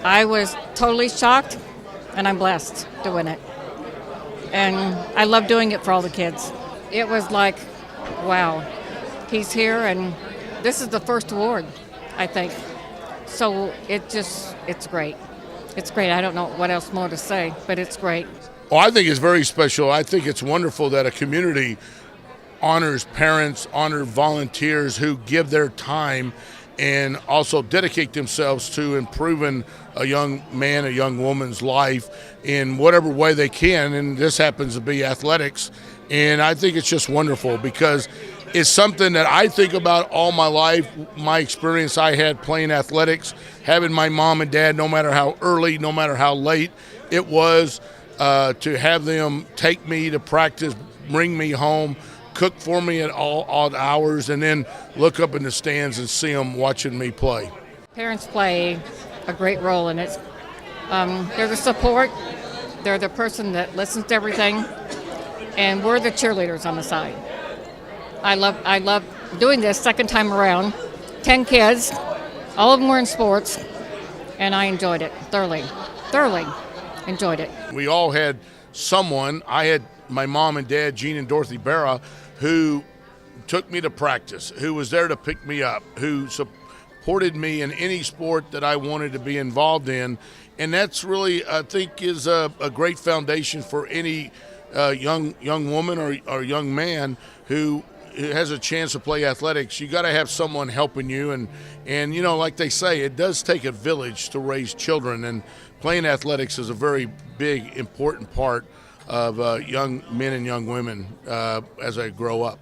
I was totally shocked, and I'm blessed doing it. And I love doing it for all the kids. It was like, wow, he's here, and this is the first award, I think. So it's great. It's great. I don't know what else more to say, but it's great. Well, I think it's very special. I think it's wonderful that a community honors parents, honor volunteers who give their time and also dedicate themselves to improving a young man, a young woman's life in whatever way they can. And this happens to be athletics. And I think it's just wonderful because it's something that I think about all my life, my experience I had playing athletics, having my mom and dad, no matter how early, no matter how late it was, to have them take me to practice, bring me home, cook for me at all odd hours, and then look up in the stands and see them watching me play. Parents play a great role in it. They're the support. They're the person that listens to everything, and we're the cheerleaders on the side. I love doing this second time around. 10 kids, all of them were in sports, and I enjoyed it thoroughly enjoyed it. We all had someone. I had my mom and dad, Gene and Dorothy Barra, who took me to practice, who was there to pick me up, who supported me in any sport that I wanted to be involved in. And that's really, I think, is a great foundation for any young woman or young man who has a chance to play athletics. You got to have someone helping you, and you know, like they say, it does take a village to raise children, and playing athletics is a very big, important part of young men and young women as they grow up.